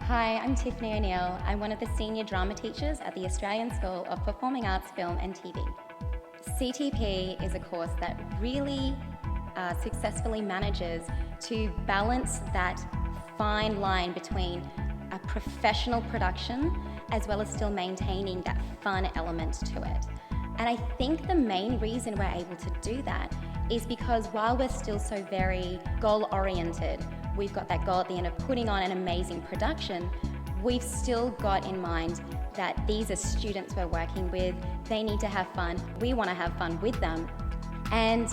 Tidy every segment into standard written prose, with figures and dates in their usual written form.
Hi, I'm Tiffany O'Neill. I'm one of the senior drama teachers at the Australian School of Performing Arts, Film and TV. CTP is a course that really successfully manages to balance that fine line between a professional production as well as still maintaining that fun element to it. And I think the main reason we're able to do that is because while we're still so very goal-oriented, we've got that goal at the end of putting on an amazing production, we've still got in mind that these are students we're working with, they need to have fun, we want to have fun with them. And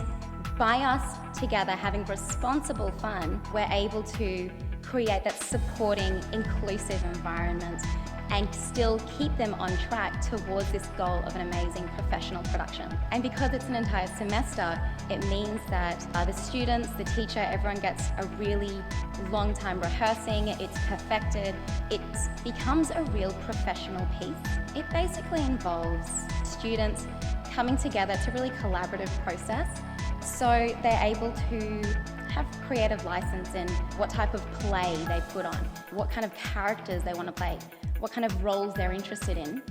by us together having responsible fun, we're able to create that supporting, inclusive environment and still keep them on track towards this goal of an amazing professional production. And because it's an entire semester, it means that the students, the teacher, everyone gets a really long time rehearsing, it's perfected, it becomes a real professional piece. It basically involves students coming together. It's a really collaborative process, so they're able to have creative license in what type of play they put on, what kind of characters they want to play, what kind of roles they're interested in.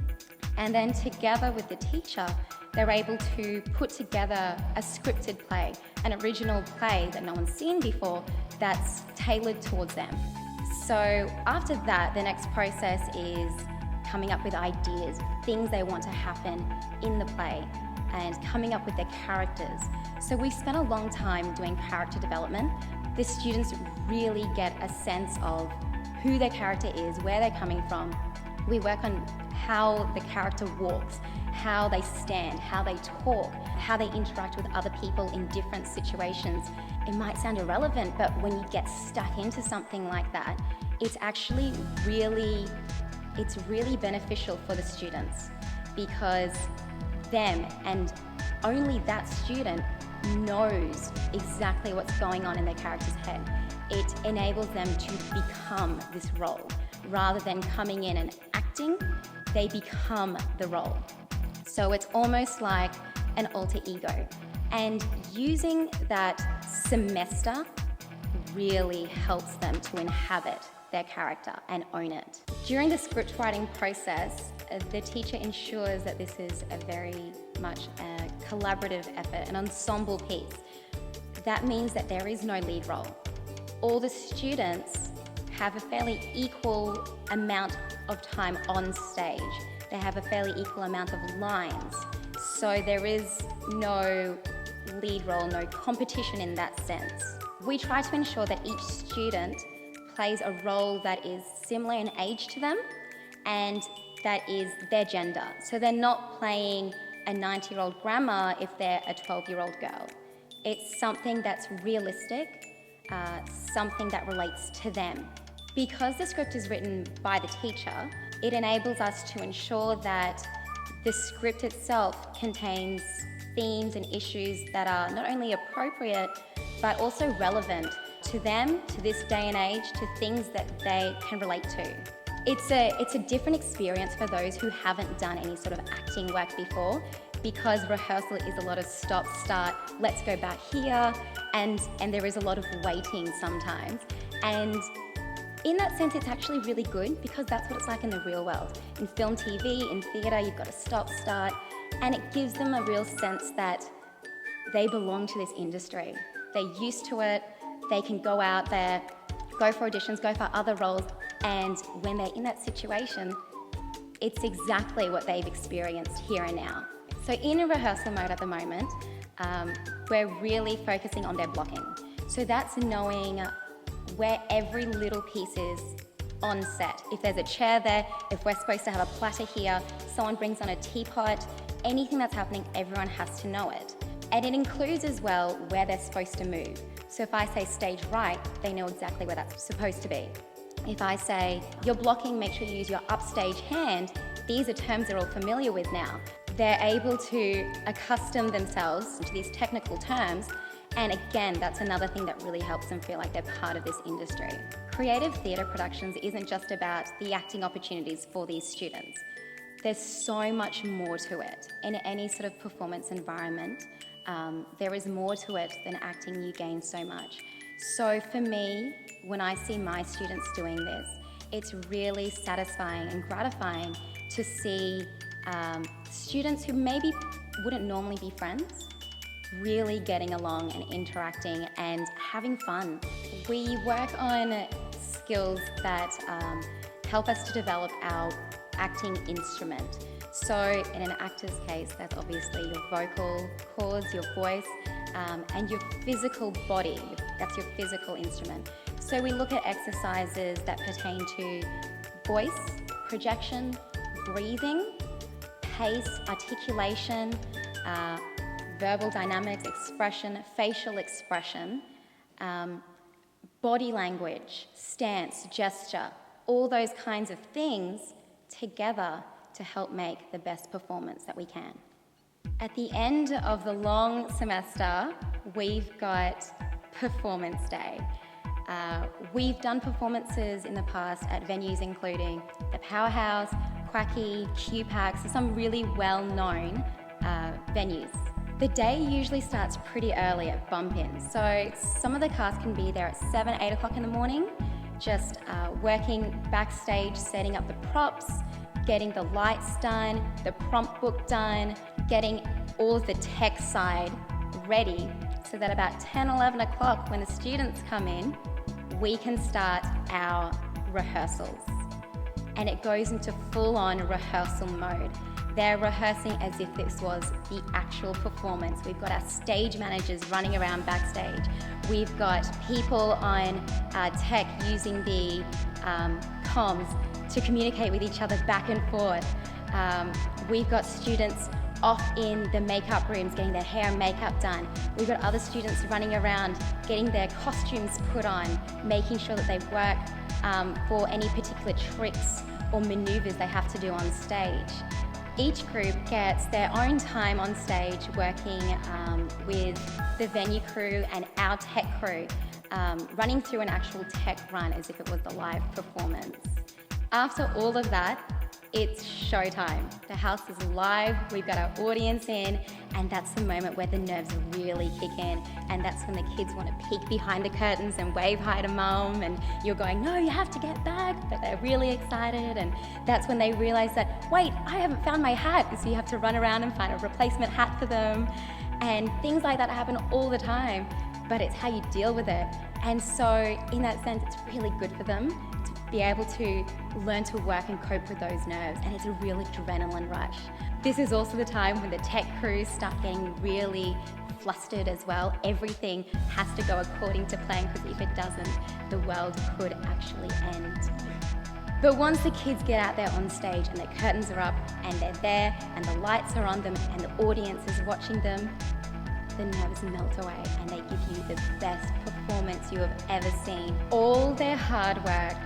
And then together with the teacher, they're able to put together a scripted play, an original play that no one's seen before that's tailored towards them. So after that, the next process is coming up with ideas, things they want to happen in the play, and coming up with their characters. So we spent a long time doing character development. The students really get a sense of who their character is, where they're coming from. We work on how the character walks, how they stand, how they talk, how they interact with other people in different situations. It might sound irrelevant, but when you get stuck into something like that, it's actually really beneficial for the students, because them and only that student knows exactly what's going on in their character's head. It enables them to become this role. Rather than coming in and acting, they become the role. So it's almost like an alter ego. And using that semester really helps them to inhabit their character and own it. During the script writing process, the teacher ensures that this is a very much a collaborative effort, an ensemble piece. That means that there is no lead role. All the students have a fairly equal amount of time on stage. They have a fairly equal amount of lines. So there is no lead role, no competition in that sense. We try to ensure that each student plays a role that is similar in age to them and that is their gender. So they're not playing a 90-year-old grandma if they're a 12-year-old girl. It's something that's realistic, something that relates to them. Because the script is written by the teacher, it enables us to ensure that the script itself contains themes and issues that are not only appropriate, but also relevant to them, to this day and age, to things that they can relate to. It's a different experience for those who haven't done any sort of acting work before, because rehearsal is a lot of stop, start, let's go back here, and there is a lot of waiting sometimes. And in that sense, it's actually really good because that's what it's like in the real world. In film, TV, in theatre, you've got to stop, start, and it gives them a real sense that they belong to this industry. They're used to it, they can go out there, go for auditions, go for other roles, and when they're in that situation, it's exactly what they've experienced here and now. So in a rehearsal mode at the moment, we're really focusing on their blocking. So that's knowing where every little piece is on set. If there's a chair there, if we're supposed to have a platter here, someone brings on a teapot, anything that's happening, everyone has to know it. And it includes as well where they're supposed to move. So if I say stage right, they know exactly where that's supposed to be. If I say, you're blocking, make sure you use your upstage hand, these are terms they're all familiar with now. They're able to accustom themselves to these technical terms, and again, that's another thing that really helps them feel like they're part of this industry. Creative theatre productions isn't just about the acting opportunities for these students. There's so much more to it. In any sort of performance environment, there is more to it than acting. You gain so much. So for me, when I see my students doing this, it's really satisfying and gratifying to see students who maybe wouldn't normally be friends really getting along and interacting and having fun. We work on skills that help us to develop our acting instrument. So in an actor's case, that's obviously your vocal cords, your voice, and your physical body. That's your physical instrument. So we look at exercises that pertain to voice, projection, breathing, pace, articulation, verbal dynamics, expression, facial expression, body language, stance, gesture, all those kinds of things together to help make the best performance that we can. At the end of the long semester, we've got Performance Day. We've done performances in the past at venues including the Powerhouse, Quacky, QPAC, so some really well-known venues. The day usually starts pretty early at bump-in, so some of the cast can be there at 7, 8 o'clock in the morning, just working backstage, setting up the props, getting the lights done, the prompt book done, getting all of the tech side ready so that about 10, 11 o'clock when the students come in, we can start our rehearsals. And it goes into full-on rehearsal mode. They're rehearsing as if this was the actual performance. We've got our stage managers running around backstage. We've got people on tech using the comms to communicate with each other back and forth. We've got students off in the makeup rooms getting their hair and makeup done. We've got other students running around getting their costumes put on, making sure that they work for any particular tricks or maneuvers they have to do on stage. Each group gets their own time on stage working with the venue crew and our tech crew, running through an actual tech run as if it was the live performance. After all of that, it's showtime. The house is live, we've got our audience in, and that's the moment where the nerves really kick in, and that's when the kids want to peek behind the curtains and wave hi to mum, and you're going, no, you have to get back, but they're really excited, and that's when they realize that, wait, I haven't found my hat, and so you have to run around and find a replacement hat for them, and things like that happen all the time, but it's how you deal with it. And so in that sense, it's really good for them to be able to learn to work and cope with those nerves, and it's a real adrenaline rush. This is also the time when the tech crews start getting really flustered as well. Everything has to go according to plan, because if it doesn't, the world could actually end. But once the kids get out there on stage and the curtains are up and they're there and the lights are on them and the audience is watching them, the nerves melt away and they give you the best performance you have ever seen. All their hard work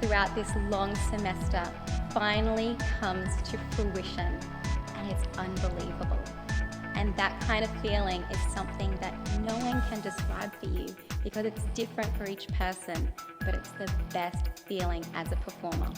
throughout this long semester finally comes to fruition, and it's unbelievable. And that kind of feeling is something that no one can describe for you, because it's different for each person, but it's the best feeling as a performer.